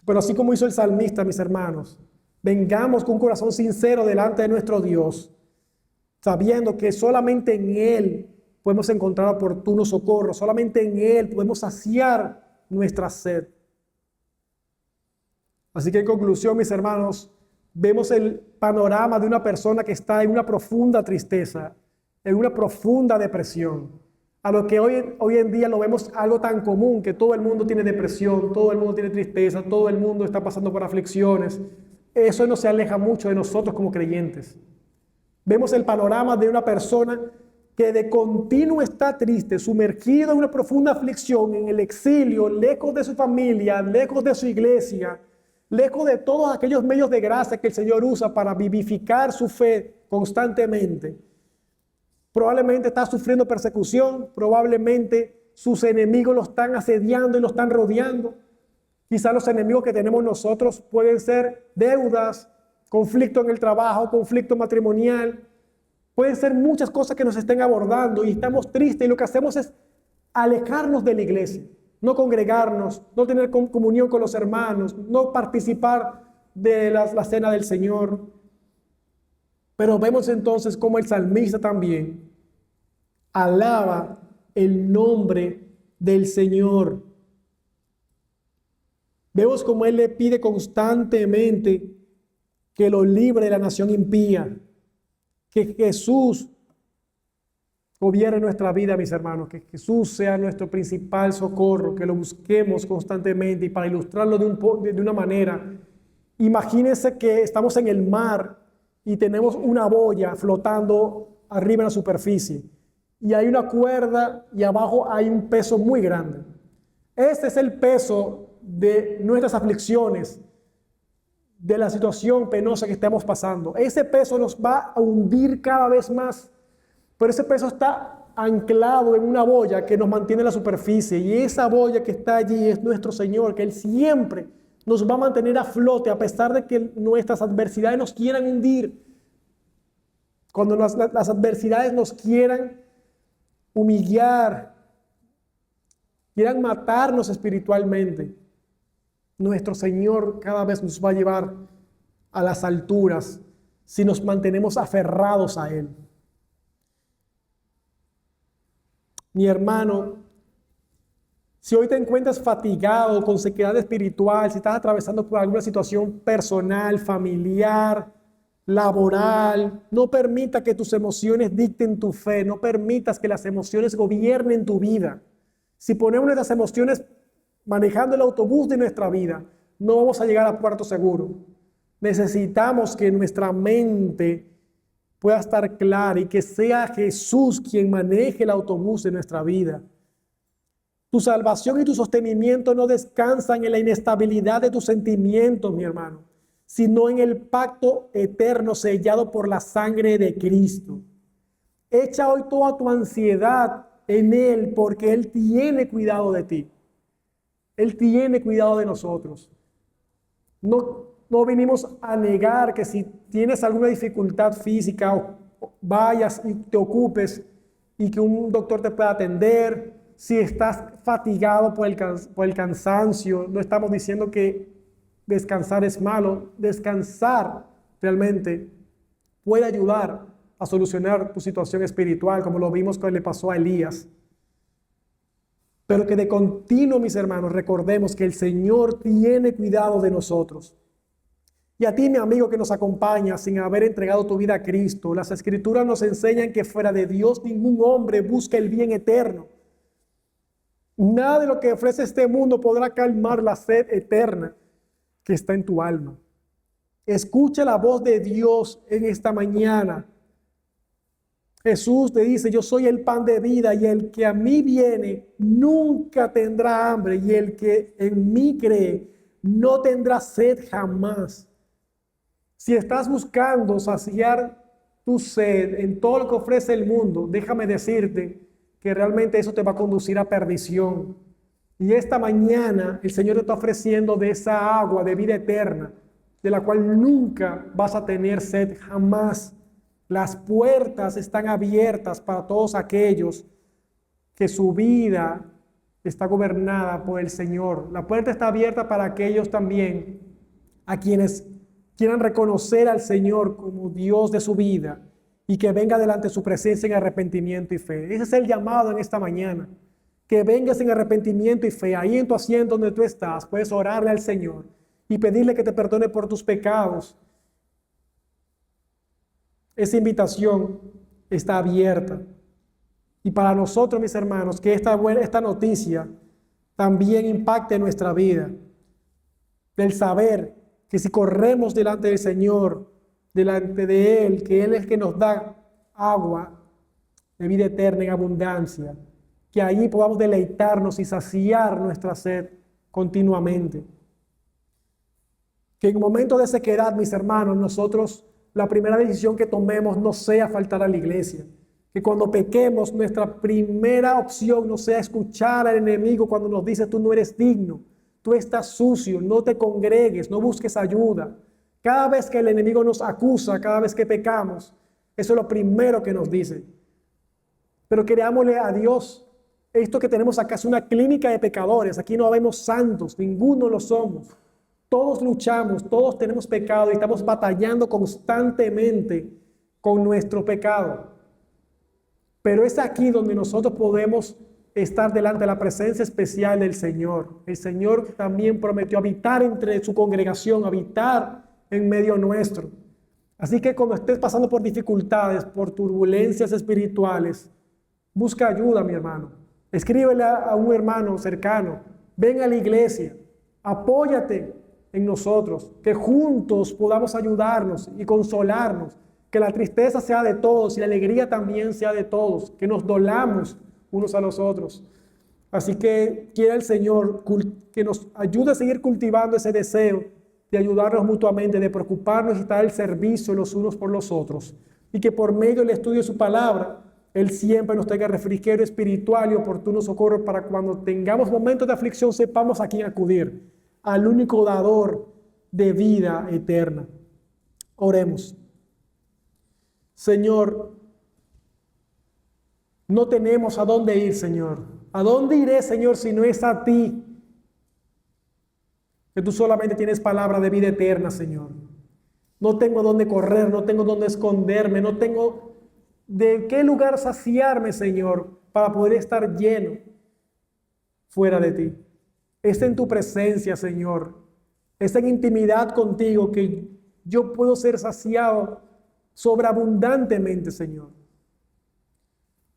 Pero así como hizo el salmista, mis hermanos, vengamos con un corazón sincero delante de nuestro Dios, sabiendo que solamente en Él podemos encontrar oportuno socorro, solamente en Él podemos saciar nuestra sed. Así que en conclusión, mis hermanos, vemos el panorama de una persona que está en una profunda tristeza, en una profunda depresión. A lo que hoy en día lo vemos algo tan común, que todo el mundo tiene depresión, todo el mundo tiene tristeza, todo el mundo está pasando por aflicciones. Eso no se aleja mucho de nosotros como creyentes. Vemos el panorama de una persona que de continuo está triste, sumergido en una profunda aflicción, en el exilio, lejos de su familia, lejos de su iglesia, lejos de todos aquellos medios de gracia que el Señor usa para vivificar su fe constantemente. Probablemente está sufriendo persecución, probablemente sus enemigos lo están asediando y lo están rodeando. Quizás los enemigos que tenemos nosotros pueden ser deudas, conflicto en el trabajo, conflicto matrimonial. Pueden ser muchas cosas que nos estén abordando y estamos tristes y lo que hacemos es alejarnos de la iglesia, no congregarnos, no tener comunión con los hermanos, no participar de la cena del Señor. Pero vemos entonces cómo el salmista también alaba el nombre del Señor. Vemos cómo Él le pide constantemente que lo libre de la nación impía, que Jesús gobierne nuestra vida, mis hermanos, que Jesús sea nuestro principal socorro, que lo busquemos constantemente. Y para ilustrarlo de una manera, imagínense que estamos en el mar y tenemos una boya flotando arriba en la superficie y hay una cuerda y abajo hay un peso muy grande. Este es el peso de nuestras aflicciones, de la situación penosa que estamos pasando. Ese peso nos va a hundir cada vez más, pero ese peso está anclado en una boya que nos mantiene en la superficie, y esa boya que está allí es nuestro Señor, que Él siempre nos va a mantener a flote a pesar de que nuestras adversidades nos quieran hundir. Cuando las adversidades nos quieran humillar, quieran matarnos espiritualmente, nuestro Señor cada vez nos va a llevar a las alturas si nos mantenemos aferrados a Él. Mi hermano, si hoy te encuentras fatigado, con sequedad espiritual, si estás atravesando por alguna situación personal, familiar, laboral, no permita que tus emociones dicten tu fe, no permitas que las emociones gobiernen tu vida. Si ponemos nuestras emociones manejando el autobús de nuestra vida, no vamos a llegar a puerto seguro. Necesitamos que nuestra mente pueda estar clara y que sea Jesús quien maneje el autobús de nuestra vida. Tu salvación y tu sostenimiento no descansan en la inestabilidad de tus sentimientos, mi hermano, sino en el pacto eterno sellado por la sangre de Cristo. Echa hoy toda tu ansiedad en Él, porque Él tiene cuidado de ti. Él tiene cuidado de nosotros. No vinimos a negar que si tienes alguna dificultad física, vayas y te ocupes y que un doctor te pueda atender. Si estás fatigado por el cansancio, no estamos diciendo que descansar es malo. Descansar realmente puede ayudar a solucionar tu situación espiritual, como lo vimos que le pasó a Elías. Pero que de continuo, mis hermanos, recordemos que el Señor tiene cuidado de nosotros. Y a ti, mi amigo que nos acompaña sin haber entregado tu vida a Cristo, las Escrituras nos enseñan que fuera de Dios ningún hombre busca el bien eterno. Nada de lo que ofrece este mundo podrá calmar la sed eterna que está en tu alma. Escucha la voz de Dios en esta mañana. Jesús te dice: yo soy el pan de vida, y el que a mí viene nunca tendrá hambre, y el que en mí cree no tendrá sed jamás. Si estás buscando saciar tu sed en todo lo que ofrece el mundo, déjame decirte que realmente eso te va a conducir a perdición. Y esta mañana el Señor te está ofreciendo de esa agua de vida eterna, de la cual nunca vas a tener sed jamás. Las puertas están abiertas para todos aquellos que su vida está gobernada por el Señor. La puerta está abierta para aquellos también a quienes quieran reconocer al Señor como Dios de su vida y que venga delante de su presencia en arrepentimiento y fe. Ese es el llamado en esta mañana. Que vengas en arrepentimiento y fe. Ahí en tu asiento donde tú estás, puedes orarle al Señor y pedirle que te perdone por tus pecados. Esa invitación está abierta. Y para nosotros, mis hermanos, que esta noticia también impacte nuestra vida. Del saber que si corremos delante del Señor, delante de Él, que Él es el que nos da agua de vida eterna en abundancia, que allí podamos deleitarnos y saciar nuestra sed continuamente. Que en momentos de sequedad, mis hermanos, nosotros la primera decisión que tomemos no sea faltar a la iglesia. Que cuando pequemos, nuestra primera opción no sea escuchar al enemigo cuando nos dice: tú no eres digno, tú estás sucio, no te congregues, no busques ayuda. Cada vez que el enemigo nos acusa, cada vez que pecamos, eso es lo primero que nos dice. Pero creámosle a Dios. Esto que tenemos acá es una clínica de pecadores. Aquí no habemos santos, ninguno lo somos. Todos luchamos, todos tenemos pecado y estamos batallando constantemente con nuestro pecado. Pero es aquí donde nosotros podemos estar delante de la presencia especial del Señor. El Señor también prometió habitar entre su congregación, habitar en medio nuestro. Así que cuando estés pasando por dificultades, por turbulencias espirituales, busca ayuda, mi hermano. Escríbele a un hermano cercano. Ven a la iglesia. Apóyate en nosotros. Que juntos podamos ayudarnos y consolarnos. Que la tristeza sea de todos y la alegría también sea de todos. Que nos dolamos unos a los otros. Así que quiera el Señor que nos ayude a seguir cultivando ese deseo de ayudarnos mutuamente, de preocuparnos y estar al servicio los unos por los otros. Y que por medio del estudio de su palabra, Él siempre nos tenga refrigerio espiritual y oportuno socorro para cuando tengamos momentos de aflicción sepamos a quién acudir. al único dador de vida eterna. Oremos. Señor, no tenemos a dónde ir, Señor. ¿A dónde iré, Señor, si no es a ti? Que tú solamente tienes palabra de vida eterna, Señor. No tengo dónde correr, no tengo dónde esconderme, no tengo de qué lugar saciarme, Señor, para poder estar lleno fuera de ti. Es en tu presencia, Señor. Es en intimidad contigo que yo puedo ser saciado sobreabundantemente, Señor.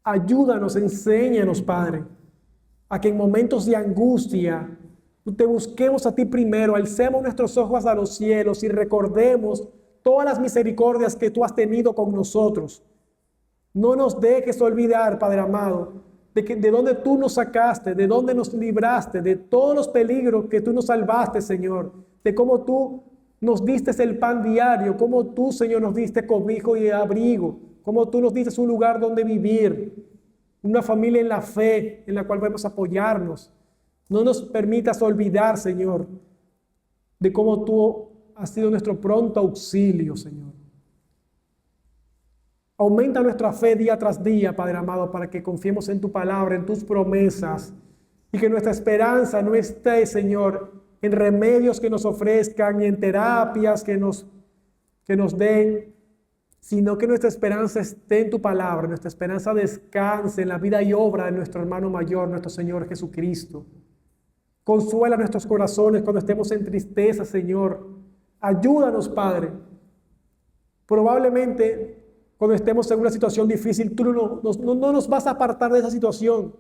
Ayúdanos, enséñanos, Padre, a que en momentos de angustia te busquemos a ti primero, alcemos nuestros ojos a los cielos y recordemos todas las misericordias que tú has tenido con nosotros. No nos dejes olvidar, Padre amado, de dónde tú nos sacaste, de dónde nos libraste, de todos los peligros que tú nos salvaste, Señor, de cómo tú nos diste el pan diario, cómo tú, Señor, nos diste cobijo y abrigo, cómo tú nos diste un lugar donde vivir, una familia en la fe en la cual podemos apoyarnos. No nos permitas olvidar, Señor, de cómo tú has sido nuestro pronto auxilio, Señor. Aumenta nuestra fe día tras día, Padre amado, para que confiemos en tu palabra, en tus promesas, y que nuestra esperanza no esté, Señor, en remedios que nos ofrezcan, ni en terapias que nos den, sino que nuestra esperanza esté en tu palabra, nuestra esperanza descanse en la vida y obra de nuestro hermano mayor, nuestro Señor Jesucristo. Consuela nuestros corazones cuando estemos en tristeza, Señor. Ayúdanos, Padre. Probablemente cuando estemos en una situación difícil, tú no nos vas a apartar de esa situación,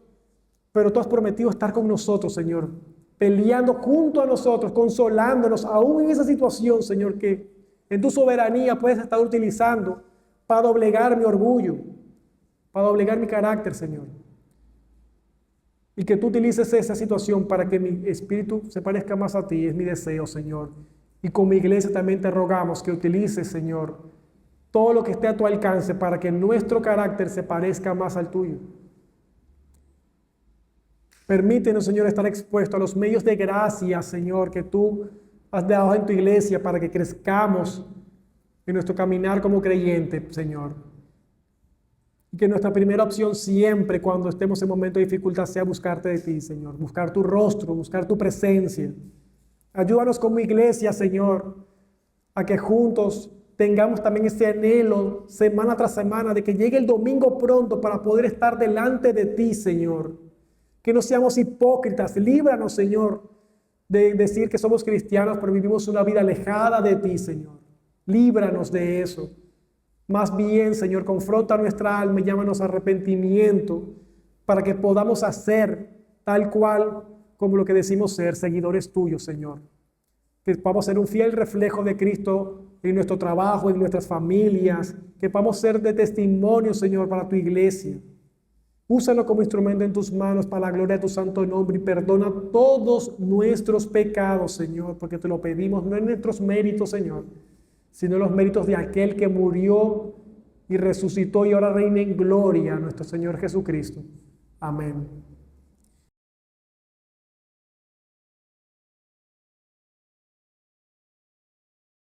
pero tú has prometido estar con nosotros, Señor, peleando junto a nosotros, consolándonos, aún en esa situación, Señor, que en tu soberanía puedes estar utilizando para doblegar mi orgullo, para doblegar mi carácter, Señor. Y que tú utilices esa situación para que mi espíritu se parezca más a ti, es mi deseo, Señor. Y con mi iglesia también te rogamos que utilices, Señor, todo lo que esté a tu alcance para que nuestro carácter se parezca más al tuyo. Permítenos, Señor, estar expuesto a los medios de gracia, Señor, que tú has dado en tu iglesia para que crezcamos en nuestro caminar como creyente, Señor. Y que nuestra primera opción siempre, cuando estemos en momentos de dificultad, sea buscarte de ti, Señor. Buscar tu rostro, buscar tu presencia. Ayúdanos como iglesia, Señor, a que juntos tengamos también ese anhelo semana tras semana de que llegue el domingo pronto para poder estar delante de ti, Señor. Que no seamos hipócritas. Líbranos, Señor, de decir que somos cristianos, pero vivimos una vida alejada de ti, Señor. Líbranos de eso. Más bien, Señor, confronta nuestra alma y llámanos a arrepentimiento para que podamos hacer tal cual como lo que decimos ser, seguidores tuyos, Señor. Que podamos ser un fiel reflejo de Cristo en nuestro trabajo, en nuestras familias, que podamos ser de testimonio, Señor, para tu iglesia. Úsalo como instrumento en tus manos para la gloria de tu santo nombre y perdona todos nuestros pecados, Señor, porque te lo pedimos no en nuestros méritos, Señor, sino en los méritos de aquel que murió y resucitó y ahora reina en gloria, nuestro Señor Jesucristo. Amén.